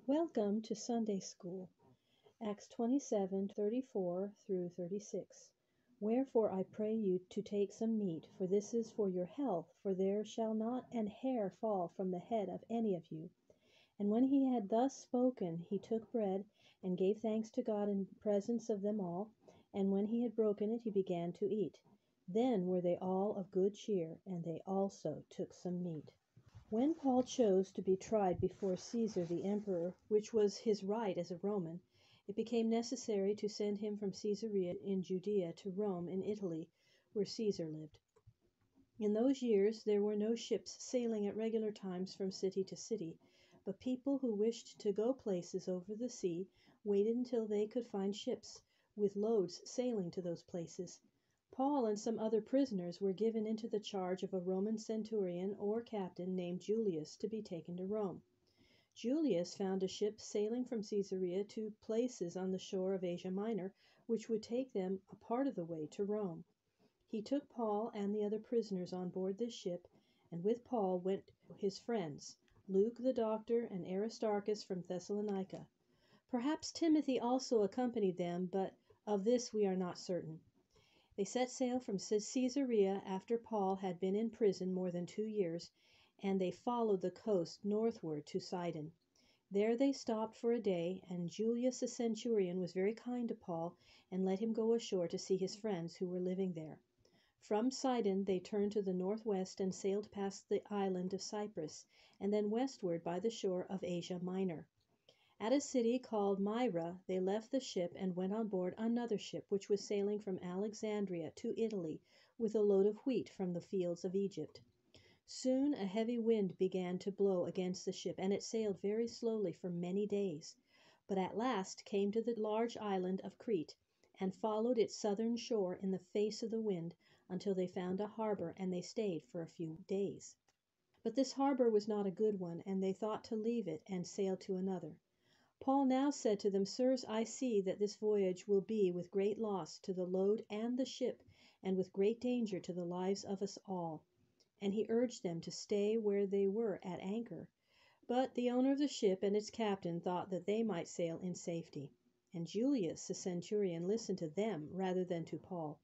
Welcome to Sunday School, Acts 27:34 through 36. Wherefore I pray you to take some meat, for this is for your health, for there shall not an hair fall from the head of any of you. And when he had thus spoken, he took bread, and gave thanks to God in presence of them all. And when he had broken it, he began to eat. Then were they all of good cheer, and they also took some meat. When Paul chose to be tried before Caesar the emperor, which was his right as a Roman, it became necessary to send him from Caesarea in Judea to Rome in Italy, where Caesar lived. In those years there were no ships sailing at regular times from city to city, but people who wished to go places over the sea waited until they could find ships with loads sailing to those places. Paul and some other prisoners were given into the charge of a Roman centurion or captain named Julius to be taken to Rome. Julius found a ship sailing from Caesarea to places on the shore of Asia Minor, which would take them a part of the way to Rome. He took Paul and the other prisoners on board this ship, and with Paul went his friends, Luke the doctor and Aristarchus from Thessalonica. Perhaps Timothy also accompanied them, but of this we are not certain. They set sail from Caesarea after Paul had been in prison more than 2 years, and they followed the coast northward to Sidon. There they stopped for a day, and Julius the centurion was very kind to Paul and let him go ashore to see his friends who were living there. From Sidon they turned to the northwest and sailed past the island of Cyprus, and then westward by the shore of Asia Minor. At a city called Myra they left the ship and went on board another ship which was sailing from Alexandria to Italy with a load of wheat from the fields of Egypt. Soon a heavy wind began to blow against the ship, and it sailed very slowly for many days, but at last came to the large island of Crete, and followed its southern shore in the face of the wind until they found a harbor, and they stayed for a few days. But this harbor was not a good one, and they thought to leave it and sail to another. Paul now said to them, Sirs, I see that this voyage will be with great loss to the load and the ship, and with great danger to the lives of us all. And he urged them to stay where they were at anchor. But the owner of the ship and its captain thought that they might sail in safety. And Julius the centurion listened to them rather than to Paul.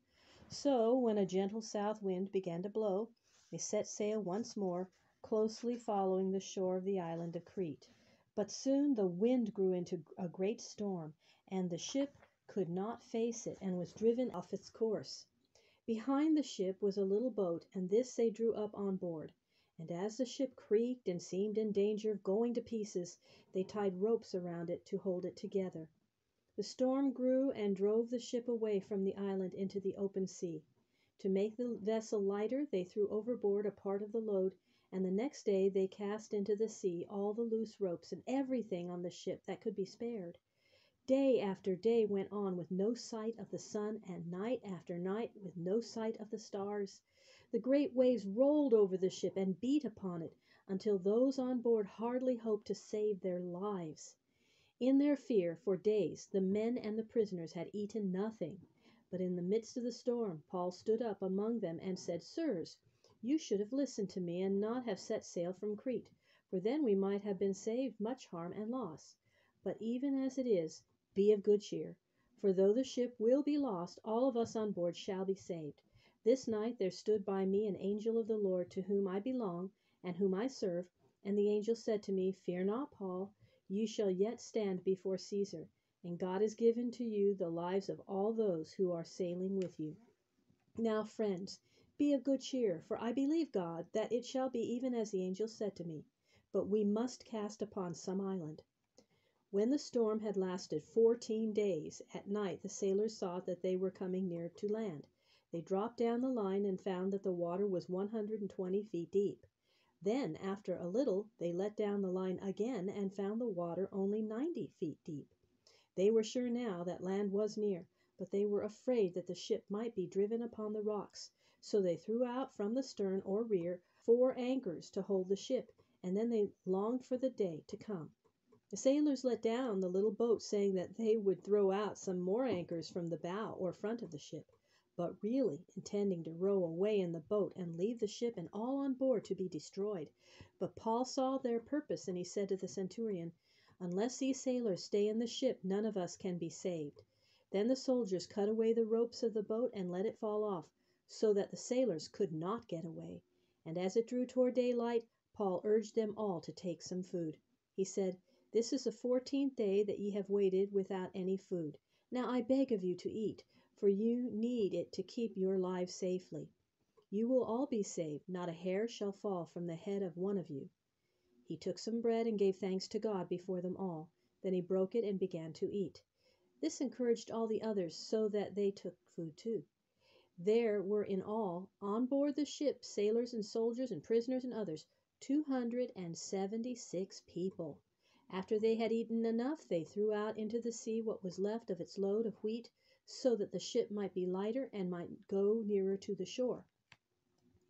So, when a gentle south wind began to blow, they set sail once more, closely following the shore of the island of Crete. But soon the wind grew into a great storm, and the ship could not face it, and was driven off its course. Behind the ship was a little boat, and this they drew up on board. And as the ship creaked and seemed in danger of going to pieces, they tied ropes around it to hold it together. The storm grew and drove the ship away from the island into the open sea. To make the vessel lighter, they threw overboard a part of the load, and the next day they cast into the sea all the loose ropes and everything on the ship that could be spared. Day after day went on with no sight of the sun, and night after night with no sight of the stars. The great waves rolled over the ship and beat upon it, until those on board hardly hoped to save their lives. In their fear for days the men and the prisoners had eaten nothing. But in the midst of the storm Paul stood up among them and said, Sirs, you should have listened to me and not have set sail from Crete, for then we might have been saved much harm and loss. But even as it is, be of good cheer, for though the ship will be lost, all of us on board shall be saved. This night there stood by me an angel of the Lord, to whom I belong and whom I serve, and the angel said to me, Fear not, Paul, you shall yet stand before Caesar, and God has given to you the lives of all those who are sailing with you. Now, friends, be of good cheer, for I believe God, that it shall be even as the angel said to me. But we must cast upon some island. When the storm had lasted 14 days, at night the sailors saw that they were coming near to land. They dropped down the line and found that the water was 120 feet deep. Then, after a little, they let down the line again and found the water only 90 feet deep. They were sure now that land was near, but they were afraid that the ship might be driven upon the rocks. So they threw out from the stern or rear 4 anchors to hold the ship, and then they longed for the day to come. The sailors let down the little boat, saying that they would throw out some more anchors from the bow or front of the ship, but really intending to row away in the boat and leave the ship and all on board to be destroyed. But Paul saw their purpose, and he said to the centurion, "Unless these sailors stay in the ship, none of us can be saved." Then the soldiers cut away the ropes of the boat and let it fall off, so that the sailors could not get away. And as it drew toward daylight, Paul urged them all to take some food. He said, "This is the 14th day that ye have waited without any food. Now I beg of you to eat, for you need it to keep your lives safely. You will all be saved, not a hair shall fall from the head of one of you." He took some bread and gave thanks to God before them all. Then he broke it and began to eat. This encouraged all the others, so that they took food too. There were in all, on board the ship, sailors and soldiers and prisoners and others, 276 people. After they had eaten enough, they threw out into the sea what was left of its load of wheat, so that the ship might be lighter and might go nearer to the shore.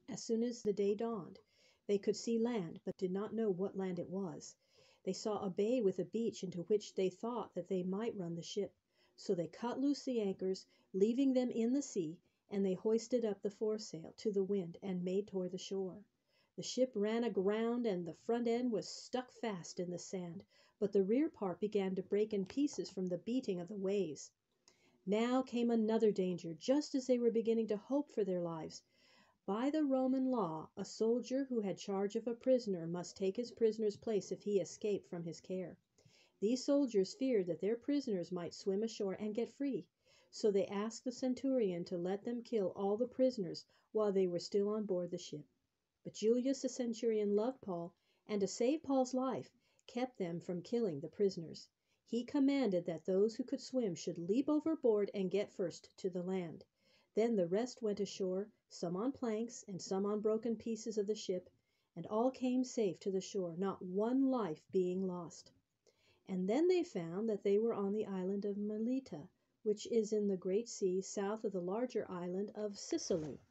As soon as the day dawned, they could see land, but did not know what land it was. They saw a bay with a beach into which they thought that they might run the ship. So they cut loose the anchors, leaving them in the sea, and they hoisted up the foresail to the wind and made toward the shore. The ship ran aground, and the front end was stuck fast in the sand, but the rear part began to break in pieces from the beating of the waves. Now came another danger, just as they were beginning to hope for their lives. By the Roman law, a soldier who had charge of a prisoner must take his prisoner's place if he escaped from his care. These soldiers feared that their prisoners might swim ashore and get free, so they asked the centurion to let them kill all the prisoners while they were still on board the ship. But Julius the centurion loved Paul, and to save Paul's life, kept them from killing the prisoners. He commanded that those who could swim should leap overboard and get first to the land. Then the rest went ashore, some on planks and some on broken pieces of the ship, and all came safe to the shore, not one life being lost. And then they found that they were on the island of Melita, which is in the great sea south of the larger island of Sicily.